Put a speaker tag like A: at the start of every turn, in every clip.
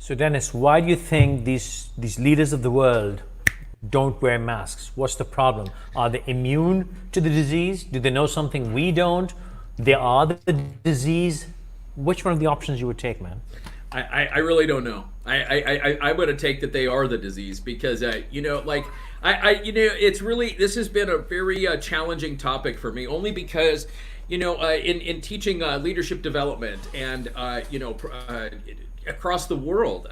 A: So Dennis, why do you think these leaders of the world don't wear masks? What's the problem? Are they immune to the disease? Do they know something we don't? They are the disease. Which one of the options you would take, man?
B: I really don't know. I would take that they are the disease because it's really, this has been a very challenging topic for me, only because in teaching leadership development and across the world.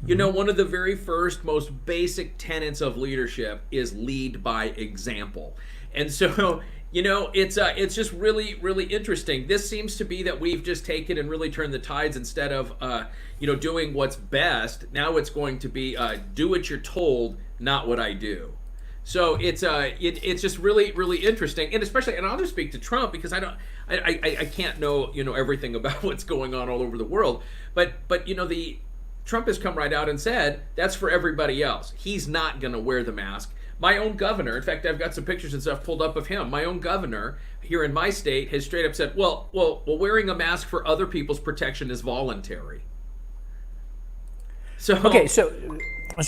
B: One of the very first, most basic tenets of leadership is lead by example. And so, it's just really, really interesting. This seems to be that we've just taken and really turned the tides. Instead of, doing what's best, now it's going to be do what you're told, not what I do. So it's just really, really interesting, and especially, and I'll just speak to Trump because I can't know everything about what's going on all over the world, but the Trump has come right out and said that's for everybody else. He's not going to wear the mask. My own governor, in fact, I've got some pictures and stuff pulled up of him. My own governor here in my state has straight up said, well, wearing a mask for other people's protection is voluntary. So
A: okay, so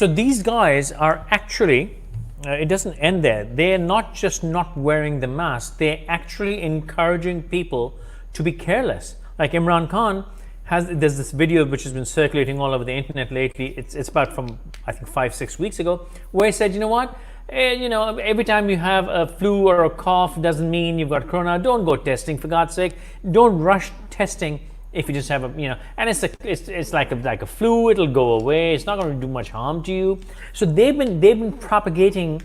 A: these guys are actually. It doesn't end there. They're not just not wearing the mask, they're actually encouraging people to be careless. Like Imran Khan there's this video which has been circulating all over the internet lately. It's about from, I think, 5-6 weeks ago, where he said, every time you have a flu or a cough doesn't mean you've got corona. Don't go testing, for God's sake. Don't rush testing if you just have and it's like a flu. It'll go away. It's not going to do much harm to you. So they've been propagating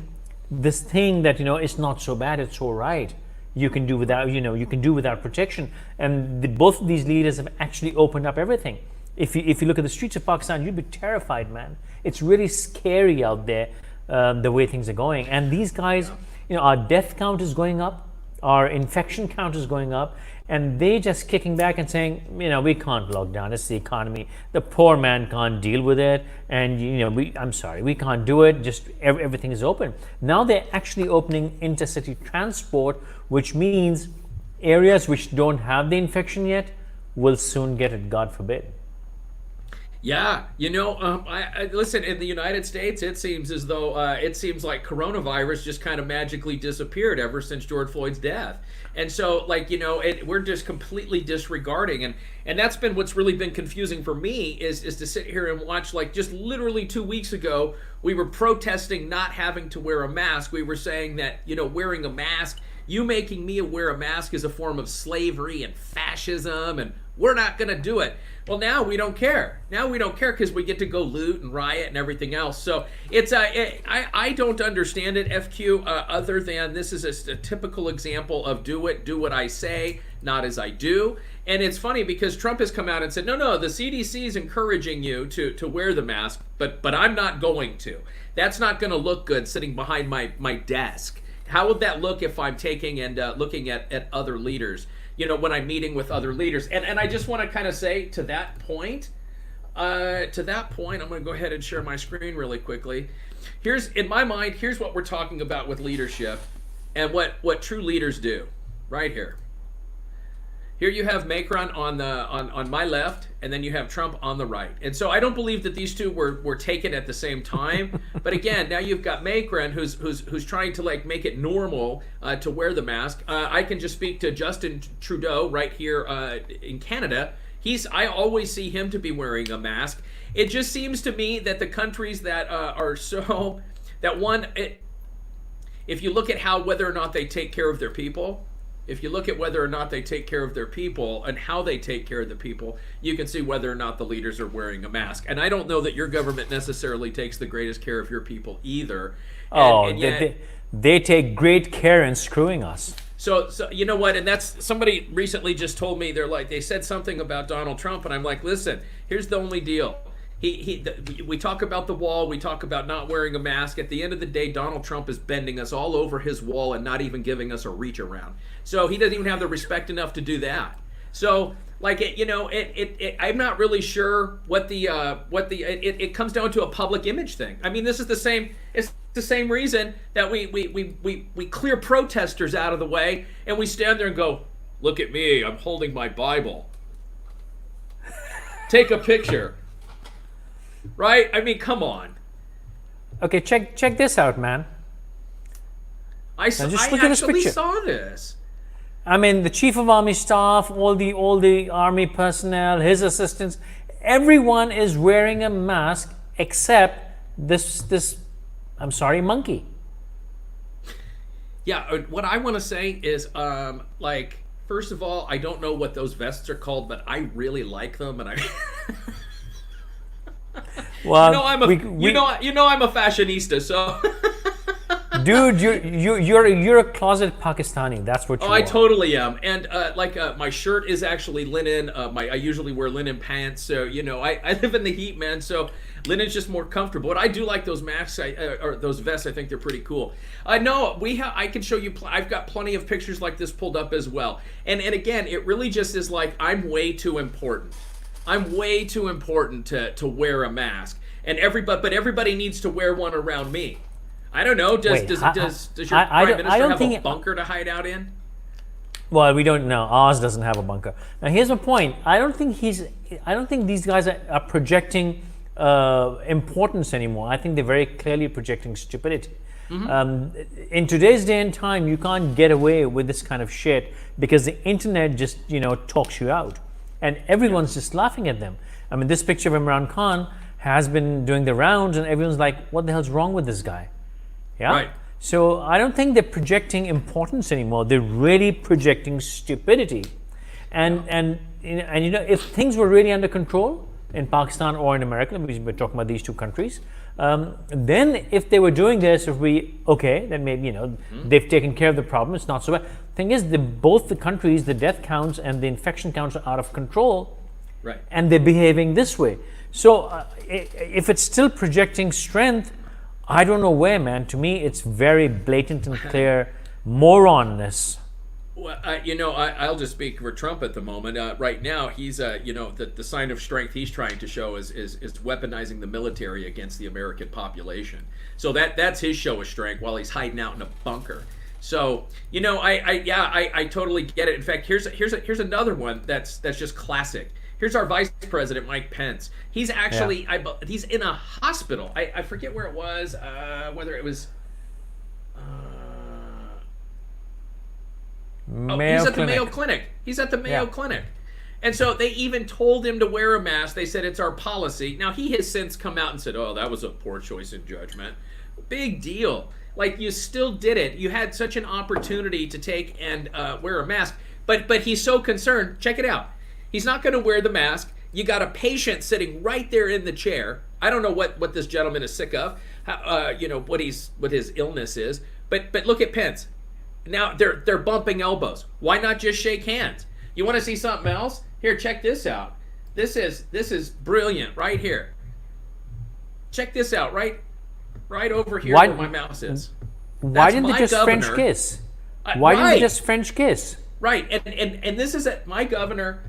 A: this thing that it's not so bad, it's all right. You can do without without protection. And both of these leaders have actually opened up everything. If you look at the streets of Pakistan, you'd be terrified, man. It's really scary out there, the way things are going. And these guys, our death count is going up, our infection count is going up, and they just kicking back and saying, we can't lock down. It's the economy. The poor man can't deal with it, and I'm sorry, we can't do it. Just everything is open. Now they're actually opening intercity transport, which means areas which don't have the infection yet will soon get it. God forbid.
B: Yeah, I listen, in the United States, it seems as though it seems like coronavirus just kind of magically disappeared ever since George Floyd's death. And so, we're just completely disregarding, and that's been what's really been confusing for me is to sit here and watch, just literally 2 weeks ago, we were protesting not having to wear a mask. We were saying that, wearing a mask, you making me wear a mask is a form of slavery and fascism, and we're not going to do it. Well, now we don't care. Now we don't care because we get to go loot and riot and everything else. So it's I don't understand it, FQ, other than this is a typical example of do what I say, not as I do. And it's funny because Trump has come out and said, no, the CDC is encouraging you to wear the mask, but I'm not going to. That's not going to look good sitting behind my desk. How would that look if I'm taking and looking at other leaders? When I'm meeting with other leaders. And I just want to kind of say to that point, I'm going to go ahead and share my screen really quickly. In my mind, here's what we're talking about with leadership and what true leaders do right here. Here you have Macron on my left, and then you have Trump on the right. And so I don't believe that these two were taken at the same time. But again, now you've got Macron who's trying to make it normal to wear the mask. I can just speak to Justin Trudeau right here in Canada. I always see him to be wearing a mask. It just seems to me that the countries that are so that one, if you look at whether or not they take care of their people. If you look at whether or not they take care of their people and how they take care of the people, you can see whether or not the leaders are wearing a mask. And I don't know that your government necessarily takes the greatest care of your people either. And yet,
A: they take great care in screwing us.
B: So you know what? And that's, somebody recently just told me, they said something about Donald Trump, and I'm like, listen, here's the only deal. We talk about the wall, we talk about not wearing a mask. At the end of the day, Donald Trump is bending us all over his wall and not even giving us a reach around. So he doesn't even have the respect enough to do that. So I'm not really sure it comes down to a public image thing. I mean, this is it's the same reason that we clear protesters out of the way and we stand there and go, look at me, I'm holding my Bible. Take a picture. right? I mean, come on.
A: Okay, check this out, man. Now just
B: I
A: look at this
B: actually
A: picture.
B: saw this.
A: I mean, the chief of army staff, all the army personnel, his assistants, everyone is wearing a mask except this. I'm sorry, monkey.
B: Yeah, what I want to say is, like, first of all, I don't know what those vests are called, but I really like them, and I.
A: Well,
B: I'm a I'm a fashionista, so.
A: dude, you're a closet Pakistani. That's what you are.
B: I totally am, and my shirt is actually linen. I usually wear linen pants, so I live in the heat, man. So linen's just more comfortable. But I do like those masks or those vests. I think they're pretty cool. No, I can show you. I've got plenty of pictures like this pulled up as well. And again, it really just is like I'm way too important. I'm way too important to wear a mask, and everybody needs to wear one around me. I don't know. Does your prime minister have a bunker to hide out in?
A: Well, we don't know. Ours doesn't have a bunker. Now, here's my point. I don't think these guys are projecting importance anymore. I think they're very clearly projecting stupidity. In today's day and time, you can't get away with this kind of shit because the internet just talks you out, and everyone's just laughing at them. I mean, this picture of Imran Khan has been doing the rounds, and everyone's like, "What the hell's wrong with this guy?" Yeah.
B: Right.
A: So I don't think they're projecting importance anymore. They're really projecting stupidity, and if things were really under control in Pakistan or in America, we're talking about these two countries, then if they were doing this, then maybe they've taken care of the problem. It's not so bad. Thing is, both the countries, the death counts and the infection counts are out of control,
B: right? And
A: they're behaving this way. So if it's still projecting strength, I don't know where, man. To me, it's very blatant and clear moronness.
B: Well, I'll just speak for Trump at the moment. Right now, he's, the sign of strength he's trying to show is weaponizing the military against the American population. So that's his show of strength while he's hiding out in a bunker. So I totally get it. In fact, here's another one that's just classic. Here's our Vice President, Mike Pence. He's actually, he's in a hospital. I forget where it was, whether it was... he's at the Mayo Clinic. He's at the Mayo Clinic. And so they even told him to wear a mask. They said, it's our policy. Now, he has since come out and said, oh, that was a poor choice in judgment. Big deal. Like, you still did it. You had such an opportunity to take and wear a mask. But he's so concerned. Check it out. He's not going to wear the mask. You got a patient sitting right there in the chair. I don't know what this gentleman is sick of, what his illness is. But look at Pence. Now they're bumping elbows. Why not just shake hands? You want to see something else? Here, check this out. This is brilliant right here. Check this out, right over here where my mouse is.
A: Why didn't they just French kiss? Why didn't they just French kiss?
B: Right, and this is my governor.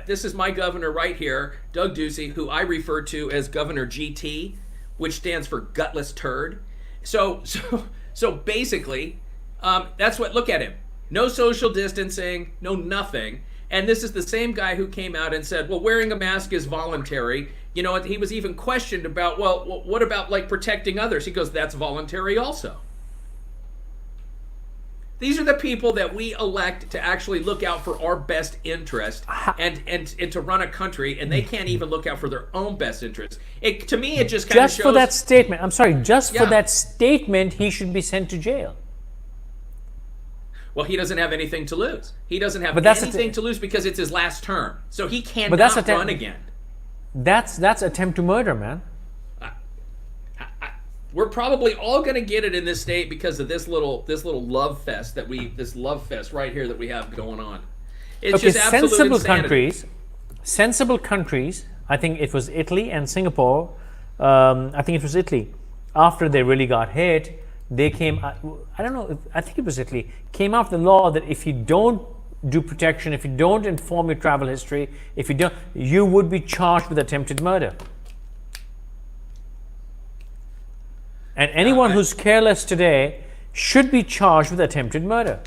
B: This is my governor right here, Doug Ducey, who I refer to as Governor GT, which stands for gutless turd. So basically, that's what. Look at him. No social distancing, no nothing. And this is the same guy who came out and said, well, wearing a mask is voluntary. He was even questioned about, well, what about like protecting others? He goes, that's voluntary also. These are the people that we elect to actually look out for our best interest and to run a country, and they can't even look out for their own best interest. To me, it just kind of shows...
A: Just for that statement, I'm sorry, for that statement, he should be sent to jail.
B: Well, he doesn't have anything to lose. He doesn't have anything to lose because it's his last term. So he cannot run again. That's
A: attempt to murder, man.
B: We're probably all going to get it in this state because of this little love fest right here that we have going on. It's just absolute insanity.
A: Sensible countries. I think it was Italy and Singapore. I think it was Italy. After they really got hit, they came. I don't know. I think it was Italy. Came out the law that if you don't do protection, if you don't inform your travel history, if you don't, you would be charged with attempted murder. And anyone who's careless today should be charged with attempted murder.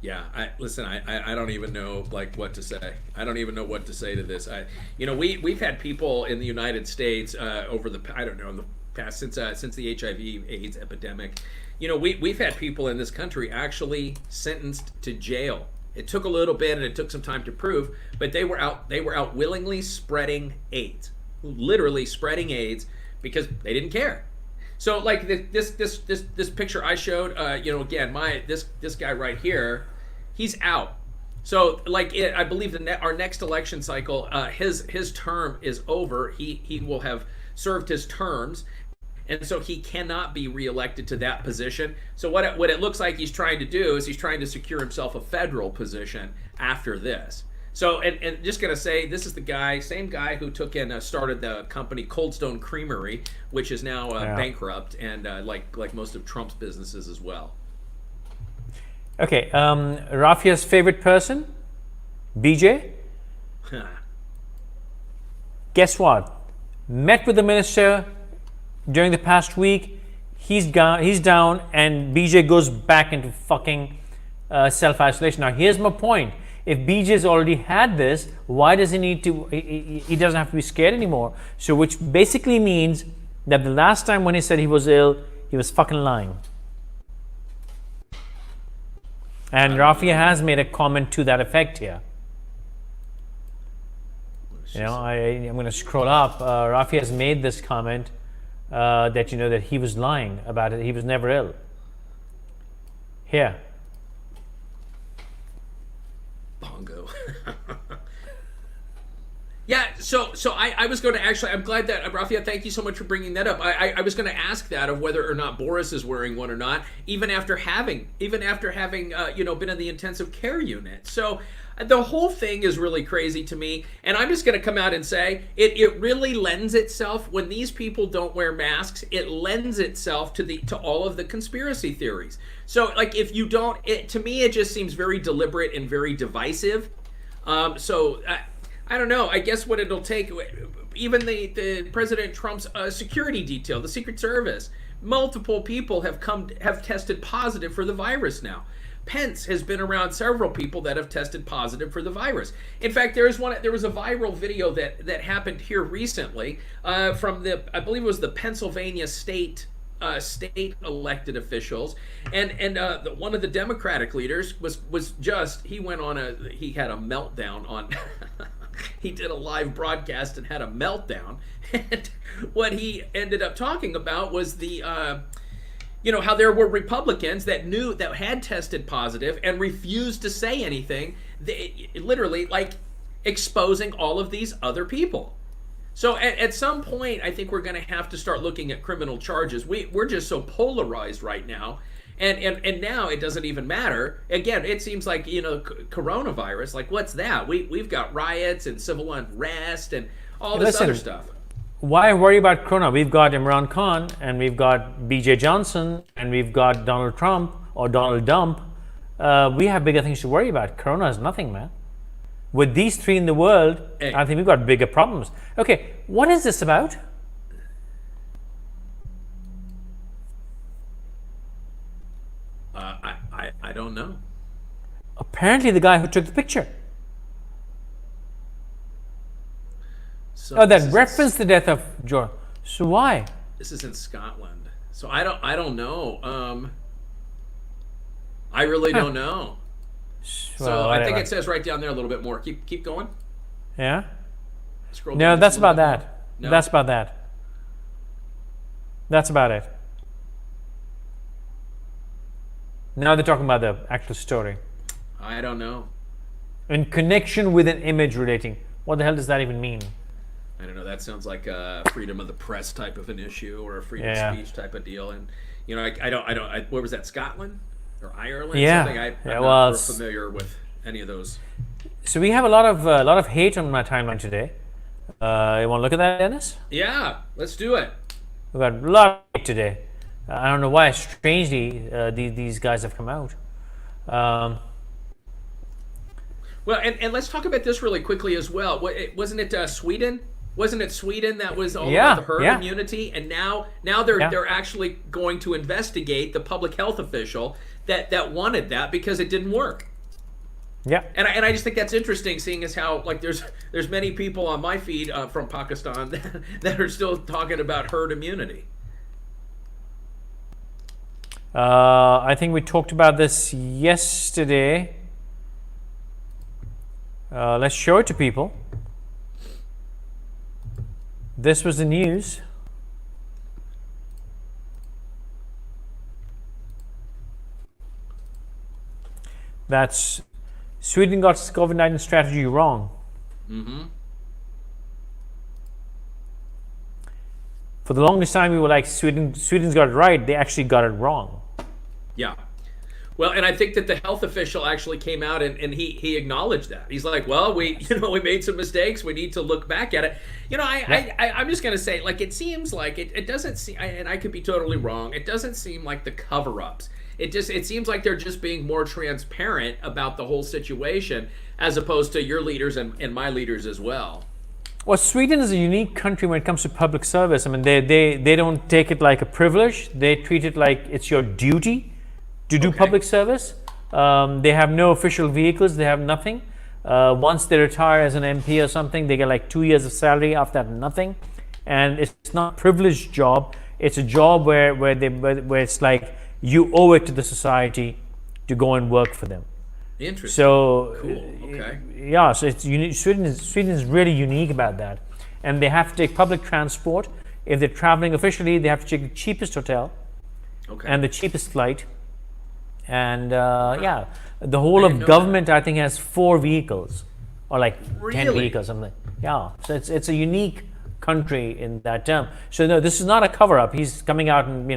B: Yeah, listen. I don't even know like what to say. I don't even know what to say to this. We've had people in the United States over the I don't know in the past since the HIV/AIDS epidemic. We've had people in this country actually sentenced to jail. It took a little bit and it took some time to prove, but they were out willingly spreading AIDS, literally spreading AIDS because they didn't care. So like this picture I showed, again, this guy right here, he's out. So like I believe our next election cycle, his term is over. He will have served his terms, and so he cannot be reelected to that position. So what it looks like he's trying to do is he's trying to secure himself a federal position after this. So and just gonna say, this is the same guy who took and started the company Cold Stone Creamery, which is now bankrupt, and like most of Trump's businesses as well.
A: Okay, Rafia's favorite person, BJ. Guess what? Met with the minister during the past week. He's down, and BJ goes back into fucking self-isolation. Now, here's my point. If BJ's already had this, why does he need to? He doesn't have to be scared anymore. So, which basically means that the last time when he said he was ill, he was fucking lying. And Rafia has made a comment to that effect here. I'm going to scroll up. Rafia has made this comment that that he was lying about it. He was never ill. Here.
B: Bongo. Yeah, so I was going to actually, I'm glad that, Rafia, thank you so much for bringing that up. I was going to ask that of whether or not Boris is wearing one or not, even after having been in the intensive care unit. So the whole thing is really crazy to me, and I'm just going to come out and say it really lends itself, when these people don't wear masks, it lends itself to all of the conspiracy theories. So like if you don't, to me it just seems very deliberate and very divisive. I don't know. I guess what it'll take, even the President Trump's security detail, the Secret Service, multiple people have tested positive for the virus now. Pence has been around several people that have tested positive for the virus. In fact, there was a viral video that happened here recently from I believe it was the Pennsylvania state elected officials, and one of the Democratic leaders he had a meltdown on. He did a live broadcast and had a meltdown, and what he ended up talking about was the how there were Republicans that had tested positive and refused to say anything. They literally like exposing all of these other people. So at some point, I think we're going to have to start looking at criminal charges. We're just so polarized right now. And now it doesn't even matter. Again, it seems like, coronavirus, like what's that? We've got riots and civil unrest and all this other stuff.
A: Why worry about Corona? We've got Imran Khan, and we've got BJ Johnson, and we've got Donald Trump or Donald Dump. We have bigger things to worry about. Corona is nothing, man. With these three in the world, I think we've got bigger problems. Okay, what is this about?
B: I don't know.
A: Apparently the guy who took the picture.
B: So
A: that referenced the death of George. So why?
B: This is in Scotland. So I don't know. I really don't know. So I think it says right down there a little bit more. Keep going.
A: Yeah.
B: Scroll
A: No, that's about that. No? That's about that. That's about it. Now they're talking about the actual story.
B: I don't know.
A: In connection with an image relating. What the hell does that even mean?
B: I don't know. That sounds like a freedom of the press type of an issue, or a freedom of speech type of deal. And where was that? Scotland or Ireland?
A: Yeah.
B: Something I'm not familiar with any of those.
A: So we have a lot of hate on my timeline today. You want to look at that, Dennis?
B: Yeah, let's do it.
A: We've got a lot of hate today. I don't know why. Strangely, these guys have come out.
B: Well, and let's talk about this really quickly as well. Wasn't it Sweden? Wasn't it Sweden that was all about the herd immunity? And now they're actually going to investigate the public health official that wanted that because it didn't work.
A: Yeah.
B: And I just think that's interesting, seeing as how like there's many people on my feed from Pakistan that are still talking about herd immunity.
A: I think we talked about this yesterday. Let's show it to people. This was the news. That's Sweden got its COVID-19 strategy wrong. For the longest time, we were like, Sweden's got it right. They actually got it wrong.
B: Yeah. Well, and I think that the health official actually came out and he acknowledged that. He's like, well, we made some mistakes. We need to look back at it. I'm just going to say, like, it seems like it doesn't seem, and I could be totally wrong, it doesn't seem like the cover-ups. It seems like they're just being more transparent about the whole situation, as opposed to your leaders and my leaders as well.
A: Well, Sweden is a unique country when it comes to public service. I mean, they don't take it like a privilege. They treat it like it's your duty to do public service. They have no official vehicles. They have nothing. Once they retire as an MP or something, they get like 2 years of salary. After that, nothing. And it's not a privileged job. It's a job where it's like you owe it to the society to go and work for them.
B: Interesting.
A: So
B: cool. Okay.
A: Yeah, so it's unique. Sweden is really unique about that, and they have to take public transport. If they're traveling officially, they have to take the cheapest hotel, and the cheapest flight, and the whole of government I think has 4 vehicles, or like 10 vehicles, something. Yeah, so it's a unique country in that term. So no, this is not a cover up. He's coming out and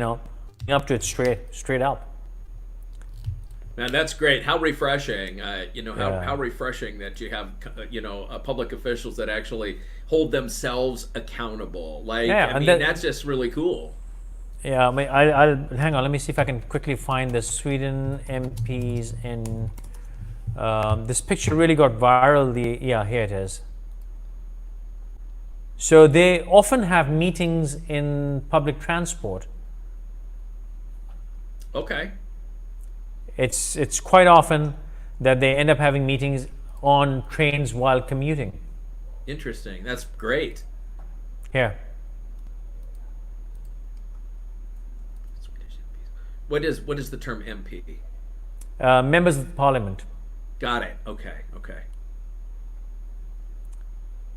A: up to it straight up.
B: Man, that's great. How refreshing. How refreshing that you have, public officials that actually hold themselves accountable. Like, that's just really cool.
A: Yeah, I'll hang on. Let me see if I can quickly find the Sweden MPs in. This picture really got viral. Here it is. So they often have meetings in public transport.
B: Okay.
A: It's quite often that they end up having meetings on trains while commuting.
B: Interesting. That's great.
A: Here.
B: What is the term MP?
A: Members of Parliament.
B: Got it. Okay.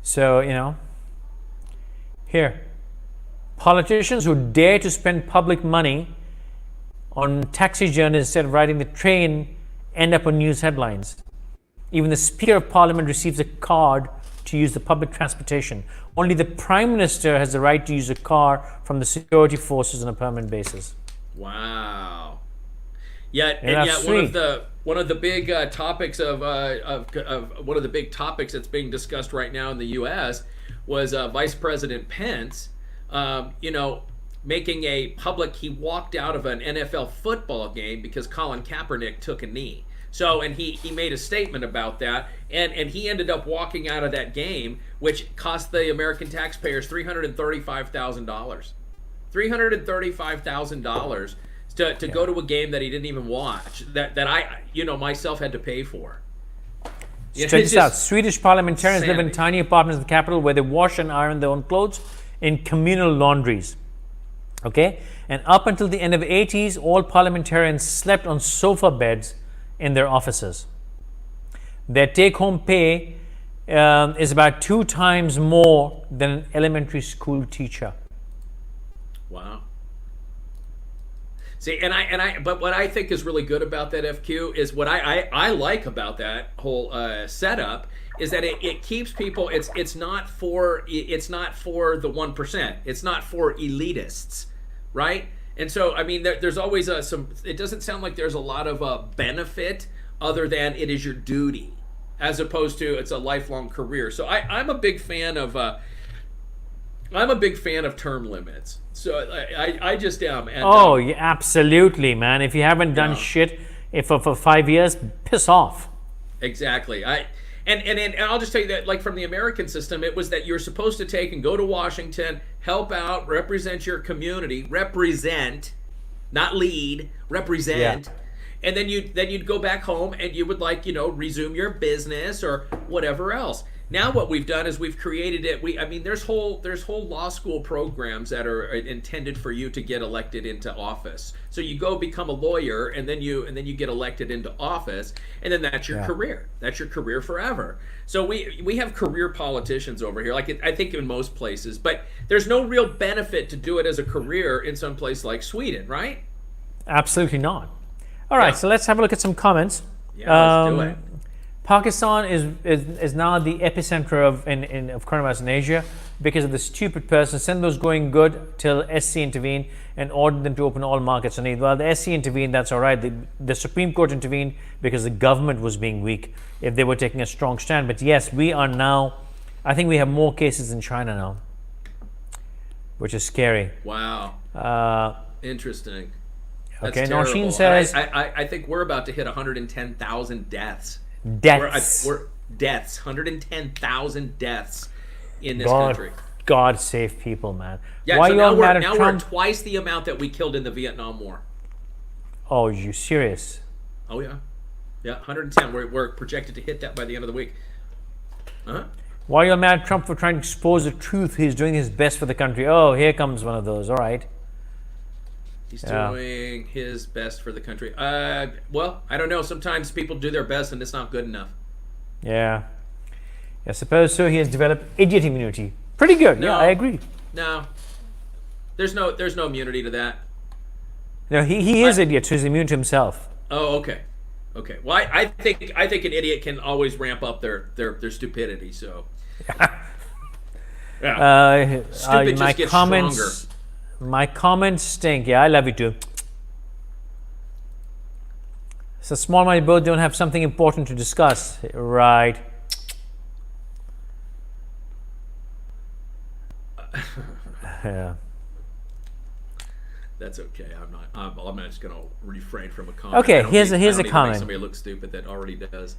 A: So, here. Politicians who dare to spend public money on taxi journeys instead of riding the train end up on news headlines. Even the Speaker of Parliament receives a card to use the public transportation. Only the Prime Minister has the right to use a car from the security forces on a permanent basis.
B: Wow. Yet one of the big topics of one of the big topics that's being discussed right now in the U.S. was Vice President Pence. Making a public, he walked out of an NFL football game because Colin Kaepernick took a knee. So, and he made a statement about that, and he ended up walking out of that game, which cost the American taxpayers $335,000. $335,000 to go to a game that he didn't even watch, that I myself had to pay for.
A: Check this out. Swedish parliamentarians live in tiny apartments in the capital where they wash and iron their own clothes in communal laundries. Okay, and up until the end of the 80s, all parliamentarians slept on sofa beds in their offices. Their take-home pay is about 2 times more than an elementary school teacher.
B: Wow. See, but what I think is really good about that, FQ, is what I like about that whole setup is that it keeps people. It's not for the 1%. It's not for elitists, right? And so there's always some. It doesn't sound like there's a lot of benefit other than it is your duty, as opposed to it's a lifelong career. So I'm a big fan of. I'm a big fan of term limits. So I just am. And,
A: yeah, absolutely, man. If you haven't done shit for 5 years, piss off.
B: Exactly. And I'll just tell you that, like, from the American system, it was that you're supposed to take and go to Washington, help out, represent your community, represent, not lead, represent. and then you'd go back home and you would like resume your business or whatever else. Now what we've done is we've created it. I mean, there's whole law school programs that are intended for you to get elected into office. So you go become a lawyer, and then you get elected into office, and then that's your career. That's your career forever. So we have career politicians over here, like I think in most places, but there's no real benefit to do it as a career in some place like Sweden, right?
A: Absolutely not. All right, so let's have a look at some comments.
B: Yeah, let's do it.
A: Pakistan is now the epicenter of coronavirus in Asia because of the stupid person. Send those going good till SC intervened and ordered them to open all markets on Eid. Well, the SC intervened, that's all right. The Supreme Court intervened because the government was being weak if they were taking a strong stand. But yes, we are now, I think we have more cases in China now, which is scary.
B: Wow. Interesting. That's
A: okay,
B: terrible.
A: Nausheen says...
B: I think we're about to hit 110,000 deaths.
A: Deaths.
B: Deaths. 110,000 deaths in this country.
A: God save people, man.
B: Yeah,
A: Why
B: so
A: you all mad at
B: now
A: Trump?
B: we're twice the amount that we killed in the Vietnam War.
A: Oh, are you serious?
B: Oh, yeah. Yeah, 110. We're projected to hit that by the end of the week. Uh-huh.
A: Why are you all mad at Trump for trying to expose the truth? He's doing his best for the country. Oh, here comes one of those. All right.
B: He's doing his best for the country. Well, I don't know. Sometimes people do their best and it's not good enough.
A: Yeah. I suppose so. He has developed idiot immunity. Pretty good.
B: No,
A: yeah, I agree.
B: No. There's no immunity to that.
A: No, he is idiot, so he's immune to himself.
B: Oh, okay. Okay. Well, I think an idiot can always ramp up their stupidity, so. Yeah. Stupid just gets stronger.
A: My comments stink. Yeah, I love you too. So small minded both don't have something important to discuss. Right. Yeah.
B: That's okay. I'm not just gonna refrain from a comment.
A: Okay, here's a comment.
B: Make somebody look stupid that already does.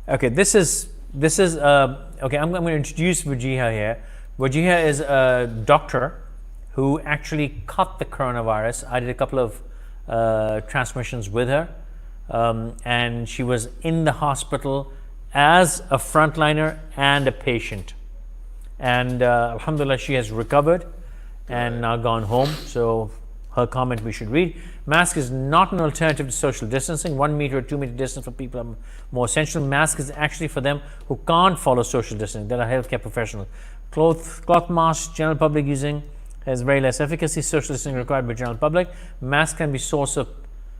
A: Okay, this is okay. I'm going to introduce Wajiha here. Wajiha is a doctor who actually caught the coronavirus. I did a couple of transmissions with her, and she was in the hospital as a frontliner and a patient. And alhamdulillah, she has recovered and now gone home. So her comment we should read. Mask is not an alternative to social distancing. 1 meter or 2 meter distance for people are more essential. Mask is actually for them who can't follow social distancing, that are healthcare professionals. Cloth masks, general public using has very less efficacy. Social distancing required by general public. Mask can be source of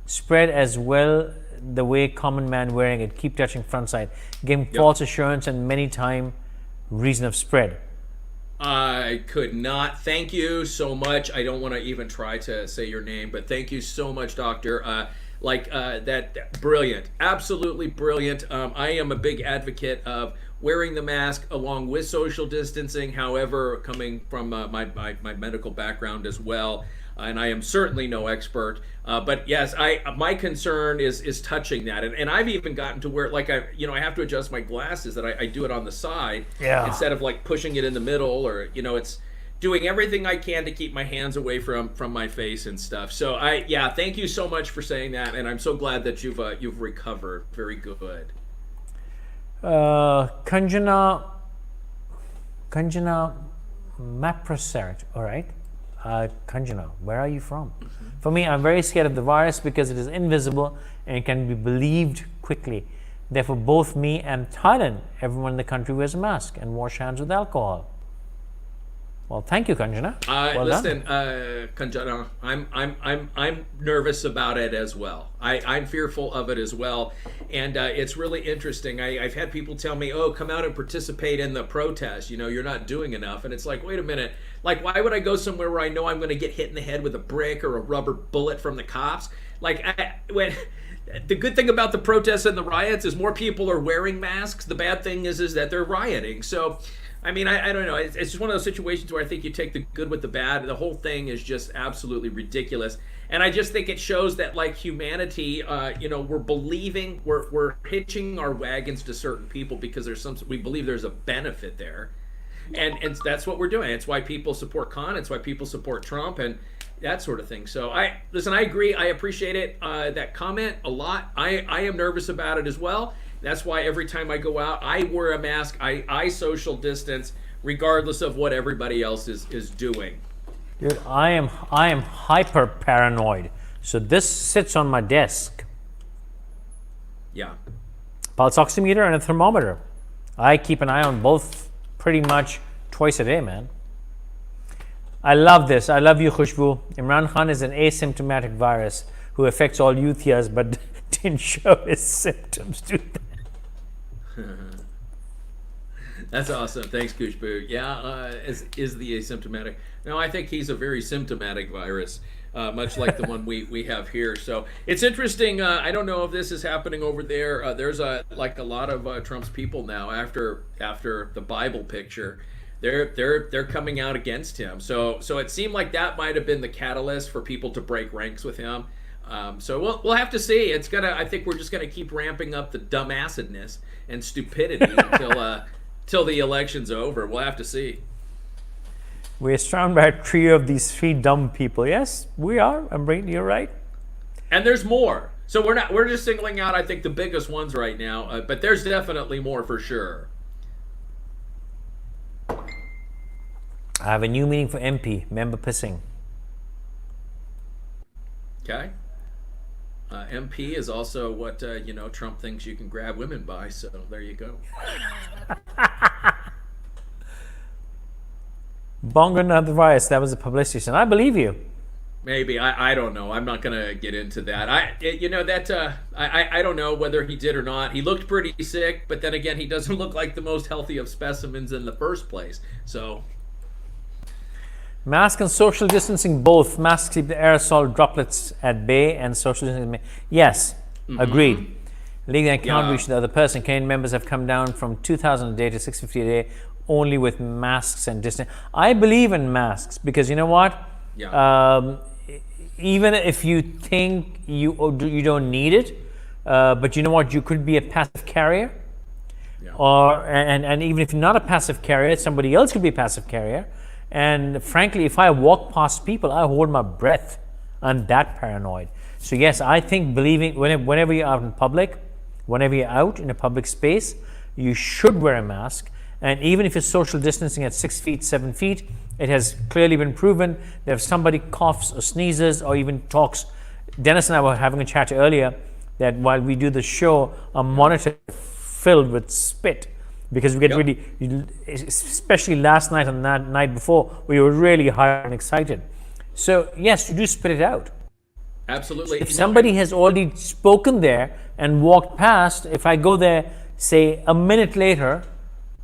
A: spread as well, the way common man wearing it. Keep touching front side. Giving false assurance and many time reason of spread.
B: I could not. Thank you so much. I don't want to even try to say your name, but thank you so much, Doctor. That brilliant, absolutely brilliant. I am a big advocate of wearing the mask along with social distancing. However, coming from my medical background as well, and I am certainly no expert, but yes, my concern is touching that, and I've even gotten to where I have to adjust my glasses, that I do it on the side instead of like pushing it in the middle, or it's doing everything I can to keep my hands away from my face and stuff. So thank you so much for saying that, and I'm so glad that you've recovered. Very good.
A: Kanjana Maprasert, all right. Kanjana, where are you from? Mm-hmm. For me, I'm very scared of the virus because it is invisible and it can be believed quickly. Therefore, both me and Thailand, everyone in the country wears a mask and wash hands with alcohol. Well, thank you, Kanjana.
B: Listen, Kanjana, I'm nervous about it as well. I'm fearful of it as well, and it's really interesting. I've had people tell me, "Oh, come out and participate in the protest. You're not doing enough." And it's like, wait a minute. Like, why would I go somewhere where I know I'm going to get hit in the head with a brick or a rubber bullet from the cops? The good thing about the protests and the riots is more people are wearing masks. The bad thing is that they're rioting. So. I mean, I don't know. It's just one of those situations where I think you take the good with the bad. The whole thing is just absolutely ridiculous. And I just think it shows that, like, humanity, we're hitching our wagons to certain people because we believe there's a benefit there. and that's what we're doing. It's why people support Khan. It's why people support Trump and that sort of thing. So I agree. I appreciate it. That comment a lot. I am nervous about it as well. That's why every time I go out, I wear a mask. I social distance, regardless of what everybody else is doing.
A: Dude, I am hyper paranoid. So this sits on my desk.
B: Yeah.
A: Pulse oximeter and a thermometer. I keep an eye on both pretty much twice a day, man. I love this. I love you, Khushbu. Imran Khan is an asymptomatic virus who affects all youth years but didn't show his symptoms to them.
B: That's awesome. Thanks, Khushbu. Yeah, is the asymptomatic. No, I think he's a very symptomatic virus, much like the one we have here. So it's interesting. I don't know if this is happening over there. There's a lot of Trump's people now after the Bible picture. They're coming out against him. So it seemed like that might have been the catalyst for people to break ranks with him. So we'll have to see. I think we're just gonna keep ramping up the dumbassedness and stupidity till the election's over. We'll have to see.
A: We're surrounded by a trio of these three dumb people. Yes, we are. You're right.
B: And there's more. So we're just singling out, I think, the biggest ones right now. But there's definitely more for sure.
A: I have a new meaning for MP, member pissing.
B: Okay. MP is also what Trump thinks you can grab women by. So there you go.
A: Bongo not the virus. That was a publicity stunt. I believe you.
B: Maybe I don't know. I'm not gonna get into that. I don't know whether he did or not. He looked pretty sick, but then again, he doesn't look like the most healthy of specimens in the first place. So.
A: Mask and social distancing both. Masks keep the aerosol droplets at bay and social distancing. Yes, agreed. League that can't reach the other person. Canadian members have come down from 2,000 a day to 650 a day only with masks and distance. I believe in masks because you know what?
B: Yeah.
A: Even if you think you don't need it, but you know what? You could be a passive carrier. Yeah. And even if you're not a passive carrier, somebody else could be a passive carrier. And frankly, if I walk past people, I hold my breath. I'm that paranoid. So yes, I think believing whenever you're out in public, whenever you're out in a public space, you should wear a mask. And even if you're social distancing at 6 feet, 7 feet, it has clearly been proven that if somebody coughs or sneezes or even talks, Dennis and I were having a chat earlier that while we do the show, a monitor filled with spit. Because we get really, especially last night and that night before, we were really high and excited. So yes, you do spit it out.
B: Absolutely.
A: If somebody has already spoken there and walked past, if I go there, say a minute later,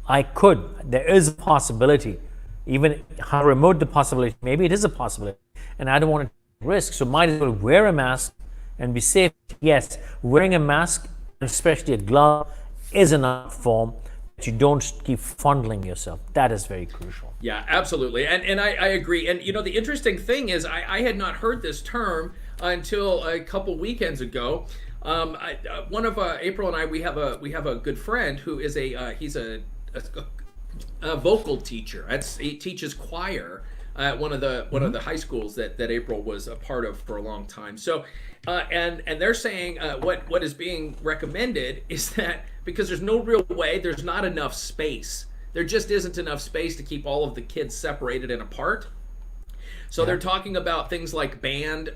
A: I could. There is a possibility. Even how remote the possibility, maybe it is a possibility. And I don't want to take risk, so might as well wear a mask and be safe. Yes, wearing a mask, especially a glove, is an art form. You don't keep fondling yourself. That is very crucial.
B: Yeah, absolutely. And I agree. And the interesting thing is I had not heard this term until a couple weekends ago. One of April and I, we have a good friend who is he's a vocal teacher. He teaches choir at one of the high schools that April was a part of for a long time. So and they're saying what is being recommended is that because there's no real way, there's not enough space. There just isn't enough space to keep all of the kids separated and apart. So they're talking about things like band,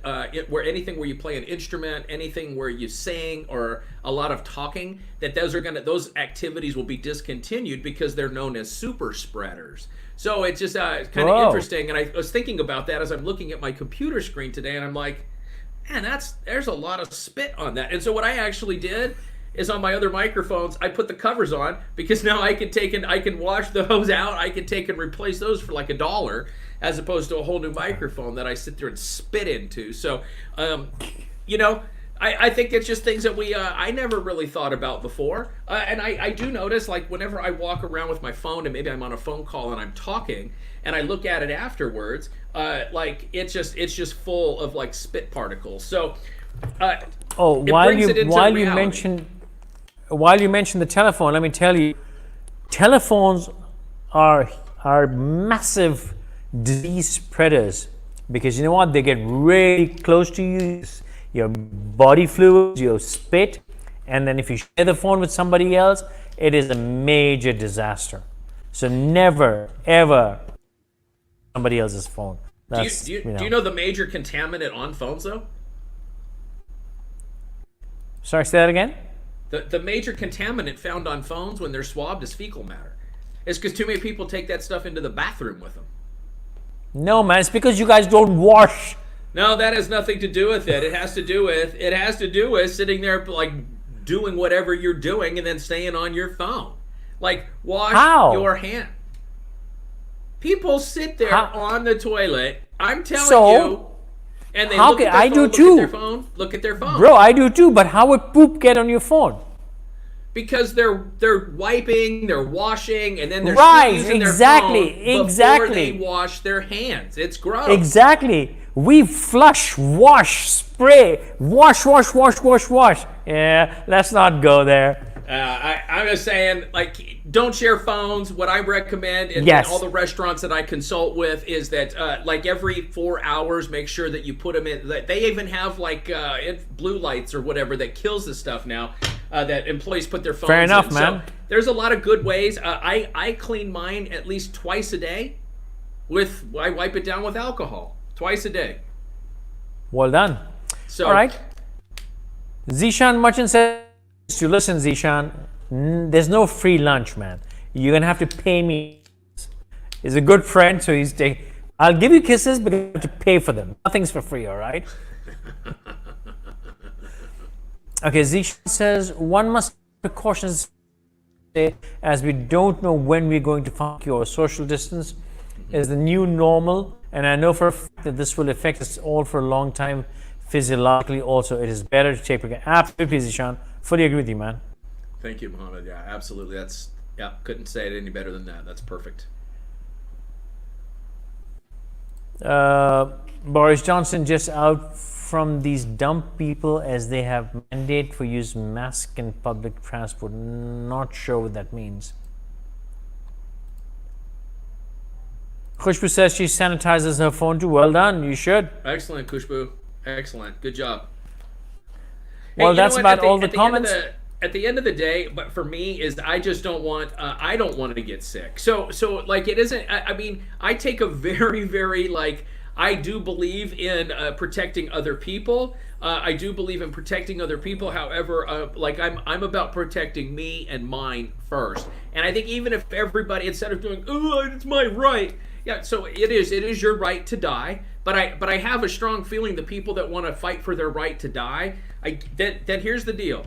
B: where anything where you play an instrument, anything where you sing, or a lot of talking, that those activities will be discontinued because they're known as super spreaders. So it's just kind of interesting. And I was thinking about that as I'm looking at my computer screen today, and I'm like, man, there's a lot of spit on that. And so what I actually did is on my other microphones, I put the covers on because now I can wash those out. I can take and replace those for like $1 as opposed to a whole new microphone that I sit there and spit into. So, I think it's just things that I never really thought about before. And I do notice, like, whenever I walk around with my phone and maybe I'm on a phone call and I'm talking and I look at it afterwards, like it's just full of like spit particles. So,
A: while you mention the telephone, let me tell you, telephones are are massive disease spreaders, because you know what? They get really close to you, your body fluids, your spit, and then if you share the phone with somebody else, it is a major disaster. So never, ever somebody else's phone.
B: Do you know the major contaminant on phones, though?
A: Sorry, say that again?
B: The major contaminant found on phones when they're swabbed is fecal matter. It's because too many people take that stuff into the bathroom with them.
A: No, man, it's because you guys don't wash.
B: No, that has nothing to do with it. It has to do with sitting there like doing whatever you're doing and then staying on your phone. Like wash your hand. People sit there on the toilet. I'm telling you. And they look at their phone.
A: Bro, I do too, but how would poop get on your phone?
B: Because they're wiping, they're washing, and then they're still using their phone before they wash their hands. It's gross.
A: Exactly. We flush, wash, spray, wash. Yeah, let's not go there.
B: I'm just saying, like, don't share phones. What I recommend in all the restaurants that I consult with is that, like, every 4 hours, make sure that you put them in. They even have, like, blue lights or whatever that kills the stuff now that employees put their phones in.
A: Fair enough, man.
B: So there's a lot of good ways. I clean mine at least twice a day. I wipe it down with alcohol twice a day.
A: Well done.
B: So,
A: all right. Zishan Merchant says, to listen, Zishan, there's no free lunch, man. You're going to have to pay me. He's a good friend, so I'll give you kisses, but you have to pay for them. Nothing's for free, all right? Okay, Zishan says, one must take precautions as we don't know when we're going to find a cure. Social distance is the new normal, and I know for a fact that this will affect us all for a long time physiologically also. It is better to take precautions. Absolutely, Zishan. Fully agree with you, man.
B: Thank you, Mohammed. Yeah, absolutely. Couldn't say it any better than that. That's perfect.
A: Boris Johnson just out from these dumb people as they have mandate for use mask in public transport. Not sure what that means. Khushbu says she sanitizes her phone too. Well done. You should.
B: Excellent, Khushbu. Excellent. Good job.
A: Well, hey, that's about all the comments.
B: At the end of the day, but for me is I just don't want. I don't want to get sick. So like it isn't. I mean, I take a very, very like. I do believe in protecting other people. I do believe in protecting other people. However, like I'm about protecting me and mine first. And I think even if everybody, instead of doing, oh, it's my right. Yeah, so it is your right to die. But I have a strong feeling the people that want to fight for their right to die, then here's the deal.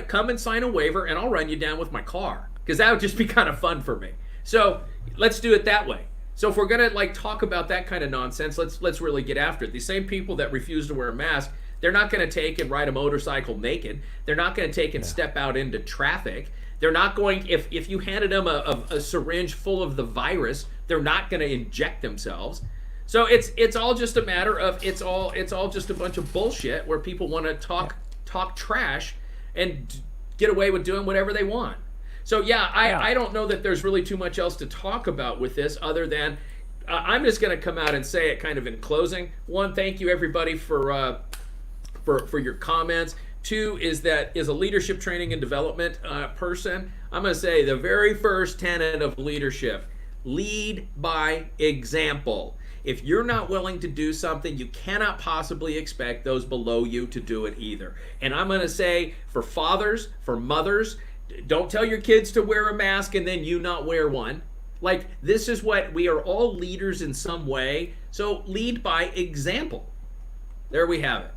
B: Come and sign a waiver, and I'll run you down with my car, because that would just be kind of fun for me. So let's do it that way. So if we're gonna like talk about that kind of nonsense, let's really get after it. The same people that refuse to wear a mask, they're not gonna take and ride a motorcycle naked. They're not gonna take and step out into traffic. They're not going, if you handed them a syringe full of the virus, they're not gonna inject themselves. So it's all just a matter of it's all just a bunch of bullshit where people want to talk trash and get away with doing whatever they want. So I don't know that there's really too much else to talk about with this other than I'm just going to come out and say it kind of in closing. One, thank you everybody for your comments. Two is that as a leadership training and development person, I'm going to say the very first tenet of leadership: lead by example. If you're not willing to do something, you cannot possibly expect those below you to do it either. And I'm going to say for fathers, for mothers, don't tell your kids to wear a mask and then you not wear one. Like, this is what we are all leaders in some way. So lead by example. There we have it.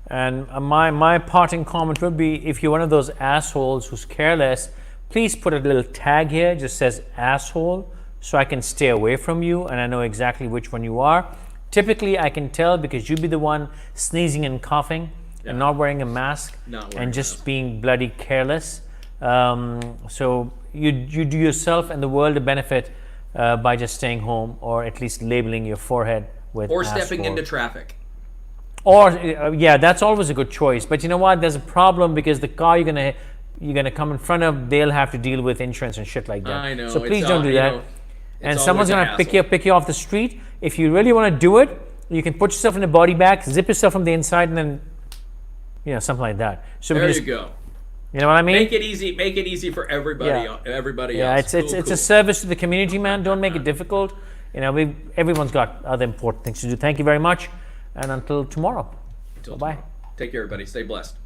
A: And my parting comment would be, if you're one of those assholes who's careless, please put a little tag here, just says asshole, so I can stay away from you and I know exactly which one you are. Typically, I can tell because you'd be the one sneezing and coughing and not wearing a mask and just being bloody careless. So you do yourself and the world a benefit by just staying home, or at least labeling your forehead with
B: or stepping into traffic.
A: Or, yeah, that's always a good choice. But you know what? There's a problem because the car you're going to you're gonna come in front of, they'll have to deal with insurance and shit like that.
B: I know.
A: So please
B: It's
A: don't do that. And someone's gonna pick you off the street. If you really want to do it, you can put yourself in a body bag, zip yourself from the inside, and then, something like that. So
B: There you go.
A: You know what I mean?
B: Make it easy. Make it easy for everybody.
A: Yeah.
B: Everybody
A: Yeah,
B: else.
A: it's a service to the community, man. Don't make it difficult. Everyone's got other important things to do. Thank you very much, and until tomorrow. Bye.
B: Take care, everybody. Stay blessed.